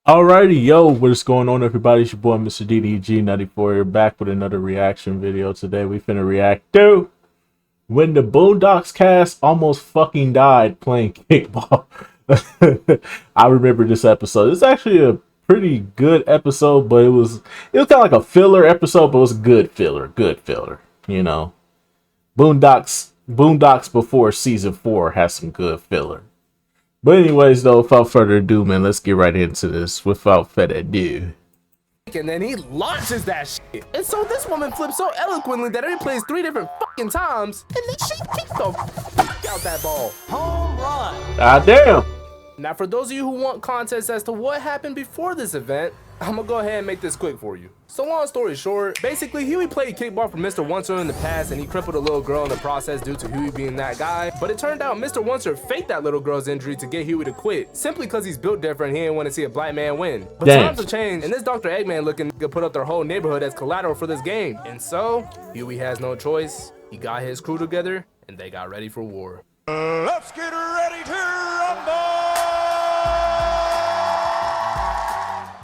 Alrighty, yo, what's going on, everybody? It's your boy, Mr. DDG94 here, back with another reaction video. Today, we finna react to when the Boondocks cast almost fucking died playing kickball. I remember this episode. It's actually a pretty good episode, but it was kind of like a filler episode, but it was good filler. You know, Boondocks before season 4 has some good filler. But anyways, though, without further ado, man, let's get right into this. Without further ado. And then he launches that shit. And so this woman flips so eloquently that it plays 3 different fucking times. And then she kicks the fuck out that ball. Home run. God damn. Now, for those of you who want context as to what happened before this event, I'm gonna go ahead and make this quick for you. So long story short, basically Huey played kickball for Mr. Oncer in the past and he crippled a little girl in the process due to Huey being that guy. But it turned out Mr. Oncer faked that little girl's injury to get Huey to quit, simply because he's built different. He didn't want to see a black man win. But times have changed and this Dr. Eggman looking nigga put up their whole neighborhood as collateral for this game. And so, Huey has no choice. He got his crew together and they got ready for war. Let's get ready to rumble!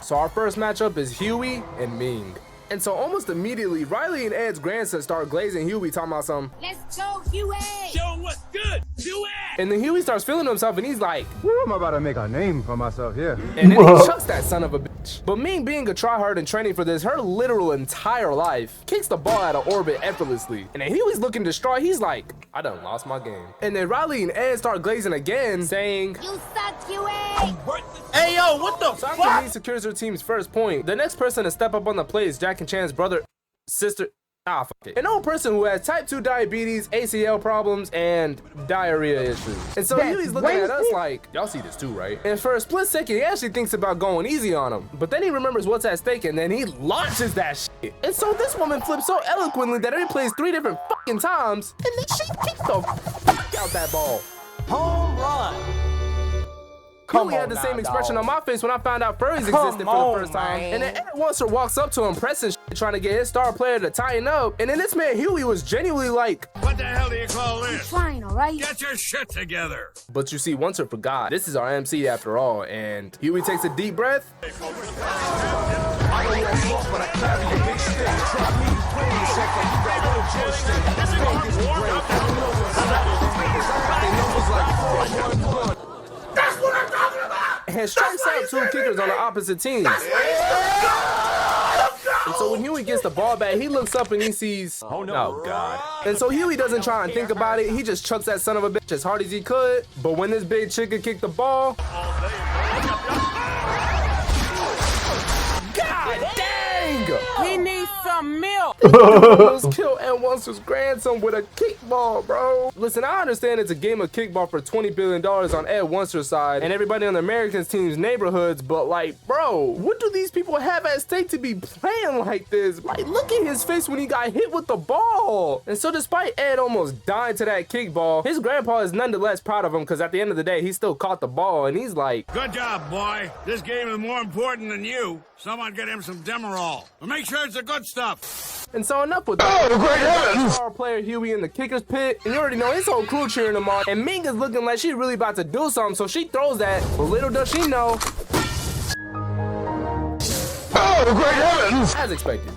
So our first matchup is Huey and Ming. And so almost immediately, Riley and Ed's grandson start glazing Huey, talking about something. Let's go, Huey! Show him what's good! Do it! And then Huey starts feeling himself and he's like, Woo, I'm about to make a name for myself here. and then he chucks that son of a bitch. But Ming, being a tryhard and training for this her literal entire life, kicks the ball out of orbit effortlessly. And then Huey's looking distraught. He's like, I done lost my game. And then Riley and Ed start glazing again, saying, You suck, Huey! Hey, yo, what the so after fuck? Ming secures her team's first point, the next person to step up on the play is Jack and Chan's brother, sister, fuck it. An old person who has type 2 diabetes, ACL problems, and diarrhea issues. And so Huey's looking at us like, y'all see this too, right? And for a split second, he actually thinks about going easy on him. But then he remembers what's at stake and then he launches that shit. And so this woman flips so eloquently that it plays 3 different fucking times. And then she kicks the fuck out that ball. Home run! Huey had the same expression on my face when I found out furries existed for the first time. And then Ed Oncer walks up to him, pressing shit, trying to get his star player to tighten up. And then this man Huey was genuinely like, What the hell do you call this? Fine, alright? Get your shit together! but you see, Oncer forgot. This is our MC after all. And Huey takes a deep breath. And strikes out 2 kickers on the opposite teams. And so when Huey gets the ball back, he looks up and he sees, oh God. And so Huey doesn't try and think about it. He just chucks that son of a bitch as hard as he could. But when this big chicken kicked the ball, God dang! We need some milk. Almost killed Ed Oncer's grandson with a kickball, bro. Listen, I understand it's a game of kickball for $20 billion on Ed Oncer's side and everybody on the Americans team's neighborhoods, but like, bro, what do these people have at stake to be playing like this? Like, look at his face when he got hit with the ball. And so despite Ed almost dying to that kickball, his grandpa is nonetheless proud of him because at the end of the day, he still caught the ball and he's like, Good job, boy. This game is more important than you. Someone get him some Demerol. But make sure it's the good stuff. and so enough with that. Oh, great heavens! Star player Huey in the kicker's pit, and you already know his whole crew cheering him on. And Ming is looking like she really about to do something, so she throws that. But little does she know. Oh, great heavens! As expected.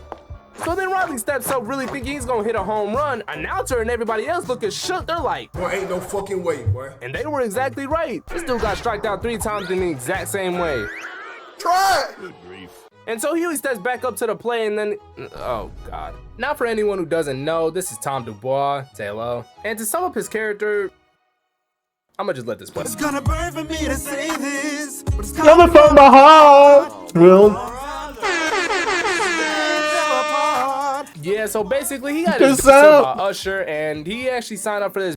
So then Riley steps up, really thinking he's gonna hit a home run. Announcer and everybody else looking shook. They're like, Boy, ain't no fucking way, boy. and they were exactly right. This dude got striked out 3 times in the exact same way. Try it! Good grief. And so Huey steps back up to the play and then, oh God. Now for anyone who doesn't know, this is Tom Dubois, say hello. And to sum up his character, I'm gonna just let this play. It's gonna burn for me to say this, but it's Coming from my heart. Well, Yeah, so basically he got Good his beat up sound. by Usher and he actually signed up for this.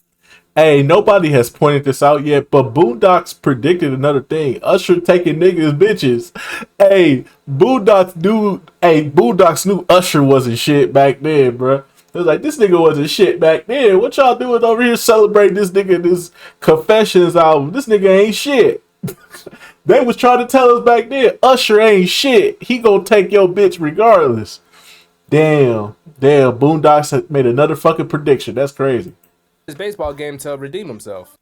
hey, nobody has pointed this out yet, but Boondocks predicted another thing. Usher taking niggas bitches. Hey, Boondocks knew Usher wasn't shit back then, bruh. It was like, this nigga wasn't shit back then. What y'all doing over here celebrating this nigga, this Confessions album? This nigga ain't shit. They was trying to tell us back then, Usher ain't shit. He gonna take your bitch regardless. Damn, Boondocks had made another fucking prediction. That's crazy. Baseball game to redeem himself.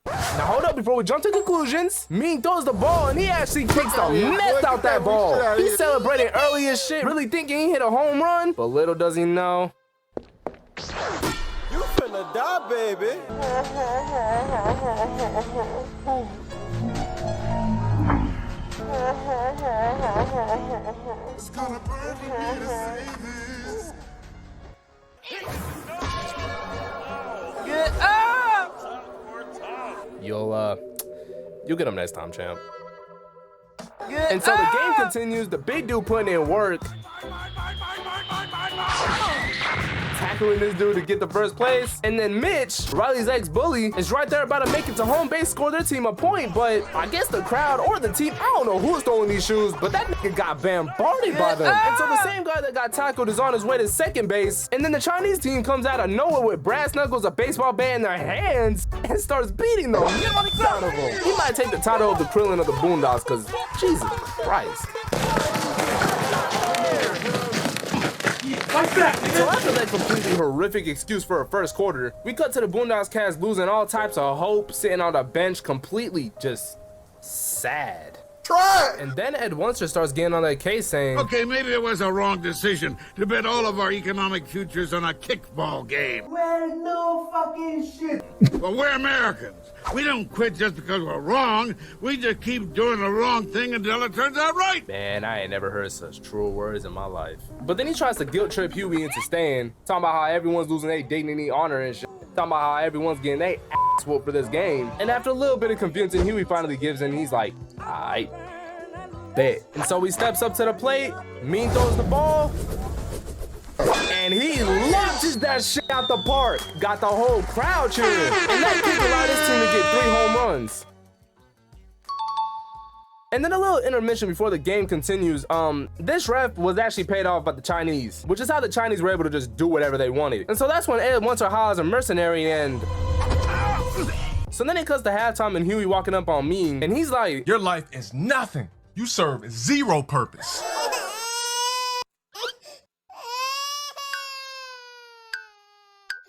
Now hold up before we jump to conclusions. Ming throws the ball and he actually kicks the mess out that ball. He's celebrating early as shit, really thinking he hit a home run, but little does he know. You finna die, baby. It's gonna burn me to say this. Get up! You'll get him next time, champ. And so the game continues, the big dude putting in work. Tackling this dude to get the first place. And then Mitch, Riley's ex-bully, is right there about to make it to home base, score their team a point. But I guess the crowd or the team, I don't know who's throwing these shoes, but that nigga got bombarded by them. And so the same guy that got tackled is on his way to second base. And then the Chinese team comes out of nowhere with brass knuckles, a baseball bat in their hands, and starts beating them. Out of them. He might take the title of the Krillin of the Boondocks, because Jesus Christ. So after that completely horrific excuse for a first quarter, we cut to the Boondocks cast losing all types of hope, sitting on the bench completely just sad. Try it. And then Ed Wunster starts getting on that case saying, Okay, maybe it was a wrong decision to bet all of our economic futures on a kickball game. Well, no fucking shit. Well, we're Americans. We don't quit just because we're wrong. We just keep doing the wrong thing until it turns out right. man, I ain't never heard such true words in my life. But then he tries to guilt trip Huey into staying, talking about how everyone's losing their dignity, honor, and shit. Talking about how everyone's getting their ass whooped for this game. And after a little bit of convincing, Huey finally gives in. He's like, alright, bet. And so he steps up to the plate. Mean throws the ball. And he launches that shit out the park. Got the whole crowd cheering. And that kick allowed his team to get 3 home runs. And then a little intermission before the game continues. This ref was actually paid off by the Chinese, which is how the Chinese were able to just do whatever they wanted. And so that's when Ed Wunster hollers a mercenary and... So then it cuts to halftime and Huey walking up on Ming, and he's like, your life is nothing. You serve zero purpose.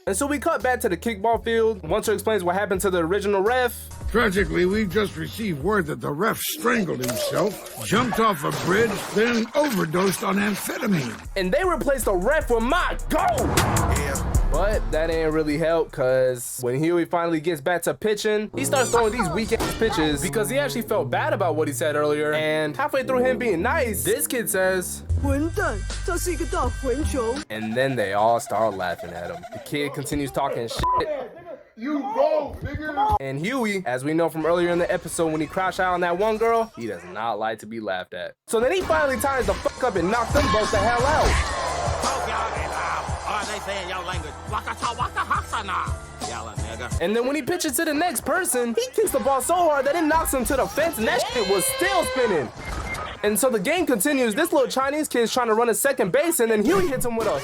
And so we cut back to the kickball field. Wunster explains what happened to the original ref. Tragically, we've just received word that the ref strangled himself, jumped off a bridge, then overdosed on amphetamine. And they replaced the ref with my goal. But that ain't really help, cause when Huey finally gets back to pitching, he starts throwing these weak-ass pitches because he actually felt bad about what he said earlier. And halfway through him being nice, this kid says, 混蛋，这是一个大混球。 and then they all start laughing at him. The kid continues talking shit. You go, nigga. And Huey, as we know from earlier in the episode when he crashed out on that one girl, he does not like to be laughed at. So then he finally ties the fuck up and knocks them both the hell out. And then when he pitches to the next person, he kicks the ball so hard that it knocks him to the fence and that shit was still spinning. And so the game continues. This little Chinese kid is trying to run a second base and then Huey hits him with a...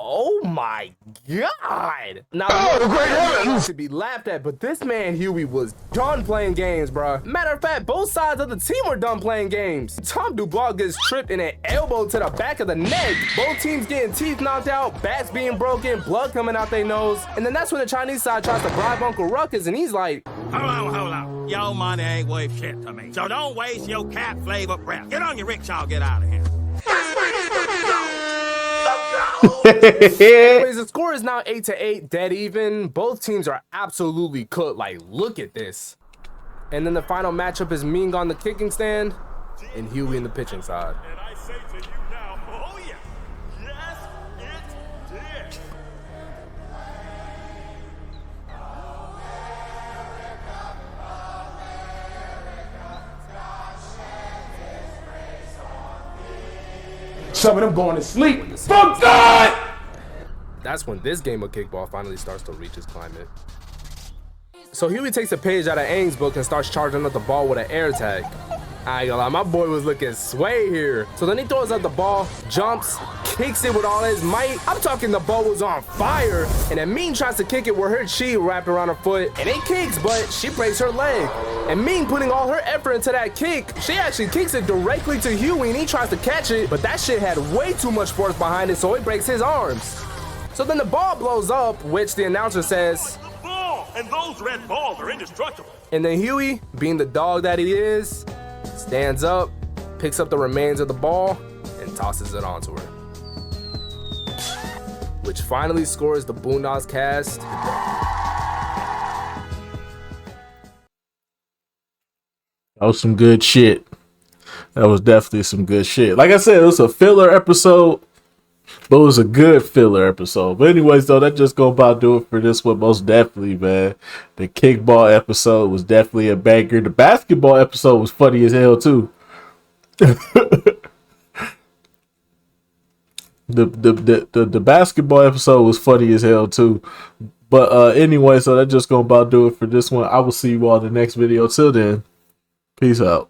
Oh my God! Now, he should be laughed at, but this man Huey was done playing games, bro. Matter of fact, both sides of the team were done playing games. Tom Dubois gets tripped in an elbow to the back of the neck. Both teams getting teeth knocked out, bats being broken, blood coming out their nose. And then that's when the Chinese side tries to bribe Uncle Ruckus, and he's like, Hold on. Your money ain't worth shit to me. So don't waste your cat-flavored breath. Get on your rickshaw, get out of here. Anyways, the score is now 8-8, dead even. Both teams are absolutely cooked. Like, look at this. And then the final matchup is Ming on the kicking stand and Huey in the pitching side. And I say to you now, oh yeah, yes, it did. Some of them going to sleep. Fuck God! That's when this game of kickball finally starts to reach its climate. So Huey takes a page out of Aang's book and starts charging up the ball with an air tag. I ain't gonna lie, my boy was looking sway here. So then he throws out the ball, jumps, kicks it with all his might. I'm talking the ball was on fire. And then Ming tries to kick it with her chi wrapped around her foot. And it kicks, but she breaks her leg. And Ming putting all her effort into that kick, she actually kicks it directly to Huey and he tries to catch it. But that shit had way too much force behind it, so it breaks his arms. So then the ball blows up, which the announcer says, and those red balls are indestructible. And then Huey, being the dog that he is, stands up, picks up the remains of the ball, and tosses it onto her. Which finally scores the Boondocks cast. That was some good shit. That was definitely some good shit. Like I said, it was a filler episode, but it was a good filler episode. But anyways, though, that just gonna about do it for this one. Most definitely, man. The kickball episode was definitely a banger. The basketball episode was funny as hell too. The basketball episode was funny as hell too. But anyway, so that just gonna about do it for this one. I will see you all in the next video. Till then, peace out.